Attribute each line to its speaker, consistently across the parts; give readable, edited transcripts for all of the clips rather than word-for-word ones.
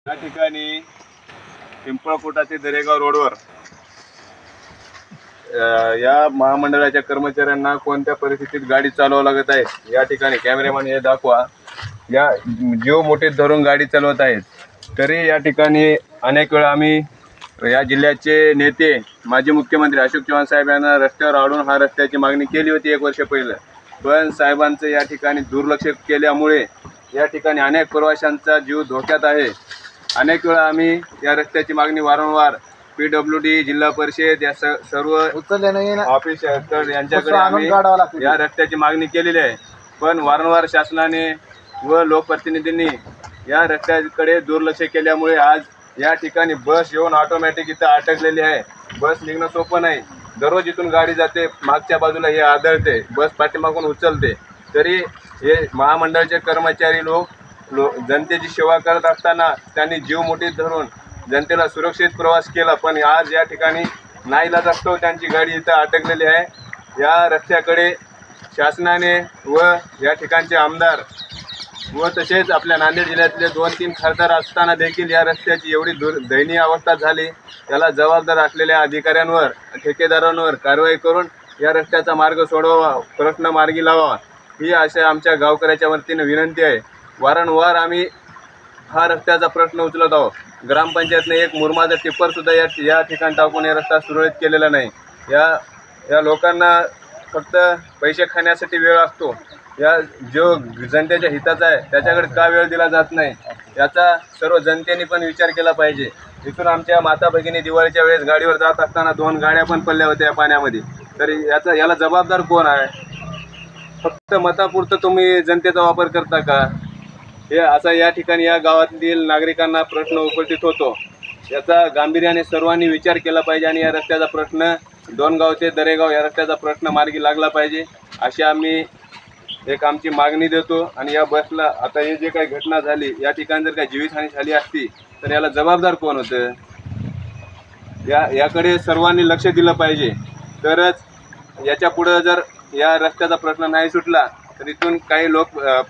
Speaker 1: या ठिकाणी पिंपळकोटा ते दरेगाव रोडवर या महामंडळाच्या कर्मचाऱ्यांना कोणत्या परिस्थितीत गाडी चालवावी लागत आहे या ठिकाणी कॅमेरामॅन हे दाखवा। या जीव मोठे धरून गाडी चालवत आहेत, तरी या ठिकाणी अनेक वेळा आम्ही या जिल्ह्याचे नेते माजी मुख्यमंत्री अशोक चव्हाण साहेब यांना रस्त्यावर आणून हा रस्त्याची मागणी केली होती 1 वर्ष पहिले, पण साहेबांचं या ठिकाणी दुर्लक्ष केल्यामुळे या ठिकाणी अनेक प्रवाशांचा जीव धोक्यात आहे। अनेक वेळा आम्ही या रस्त्याची मागणी वारंवार PWD जिल्हा परिषद या सर्व ऑफिस यांच्याकडे आम्ही या रस्त्याची मागणी केलेली आहे, पण वारंवार शासनाने व लोकप्रतिनिधींनी या रस्त्याकडे दुर्लक्ष केल्यामुळे आज या ठिकाणी बस येऊन ऑटोमॅटिक इथं अटकलेली आहे। बस निघणं सोपं नाही, दररोज इथून गाडी जाते, मागच्या बाजूला हे आदळते, बस पाठीमागून उचलते, तरी हे महामंडळाचे कर्मचारी लोक जनतेची सेवा करत असताना त्यांनी जीव मुठीत धरून जनतेला सुरक्षित प्रवास केला, पण आज या ठिकाणी नाईलाजास्तव त्यांची गाडी इथं अटकलेली आहे। या रस्त्याकडे शासनाने व या ठिकाणचे आमदार व तसेच आपल्या नांदेड जिल्ह्यातले 2-3 खासदार असताना देखील या रस्त्याची एवढी दयनीय अवस्था झाली, त्याला जबाबदार असलेल्या अधिकाऱ्यांवर ठेकेदारांवर कारवाई करून या रस्त्याचा मार्ग सोडवावा, प्रश्न मार्गी लावावा, ही अशा आमच्या गावकऱ्याच्या वतीने विनंती आहे। वारंवार आम्ही हा रस्त्याचा प्रश्न उचलत आहोत। ग्रामपंचायतने एक मुरमाचं टिप्परसुद्धा या ठिकाणी टाकून या रस्ता सुरळीत केलेला नाही। या लोकांना फक्त पैसे खाण्यासाठी वेळ असतो, या जो जनतेच्या हिताचा आहे त्याच्याकडे का वेळ दिला जात नाही, याचा सर्व जनतेने पण विचार केला पाहिजे। इथून आमच्या माता भगिनी दिवाळीच्या वेळेस गाडीवर जात असताना 2 गाड्या पण पडल्या होत्या पाण्यामध्ये, तरी याला जबाबदार कोण आहे? फक्त मतापुरतं तुम्ही जनतेचा वापर करता का? हे असा या ठिकाणी या गावातील नागरिकांना प्रश्न उपस्थित होतो। याचा गांभीर्याने सर्वांनी विचार केला पाहिजे आणि या रस्त्याचा प्रश्न डोणगाव ते दरेगाव या रस्त्याचा प्रश्न मार्गी लागला पाहिजे, अशी आम्ही एक आमची मागणी देतो। आणि या बसला आता हे जे काही घटना झाली, या ठिकाणी जर काही जीवितहानी झाली असती तर याला जबाबदार कोण होतं? याकडे सर्वांनी लक्ष दिलं पाहिजे, तरच याच्या पुढे जर या रस्त्याचा प्रश्न नाही सुटला तर इथून काही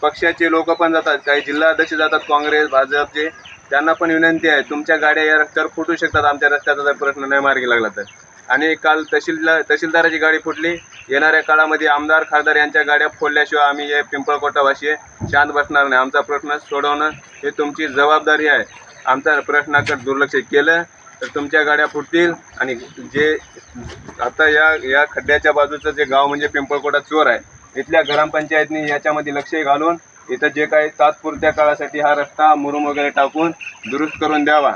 Speaker 1: पक्षाचे लोक पण जातात, काही जिल्हा अध्यक्ष जातात काँग्रेस भाजपचे, त्यांना पण विनंती आहे तुमच्या गाड्या या रस्त्यावर फुटू शकतात आमच्या रस्त्याचा जर प्रश्न नाही मार्गी लागला तर। आणि काल तहसीलदाराची गाडी फुटली, येणाऱ्या काळामध्ये आमदार खासदार यांच्या गाड्या फोडल्याशिवाय आम्ही हे पिंपळकोटावासी शांत बसणार नाही। आमचा प्रश्न सोडवणं हे तुमची जबाबदारी आहे। आमचा प्रश्नाकडे दुर्लक्ष केलं तर तुमच्या गाड्या फुटतील। आणि जे आता या खड्ड्याच्या बाजूचं जे गाव म्हणजे पिंपळकोटा चोर आहे, इथल्या ग्रामपंचायतनी याच्यामध्ये लक्ष घालून इथं जे काही तात्पुरत्या काळासाठी हा रस्ता मुरुम वगैरे टाकून दुरुस्त करून द्यावा,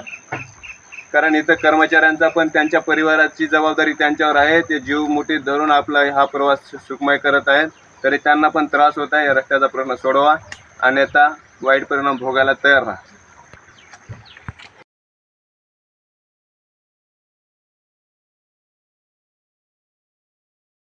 Speaker 1: कारण इथं कर्मचाऱ्यांचा पण त्यांच्या परिवाराची जबाबदारी त्यांच्यावर आहे। ते जीव मुठीत धरून आपला हा प्रवास सुखमय करत आहेत, तरी त्यांना पण त्रास होत आहे। या रस्त्याचा प्रश्न सोडवा, अन्यथा वाईट परिणाम भोगायला तयार राहा।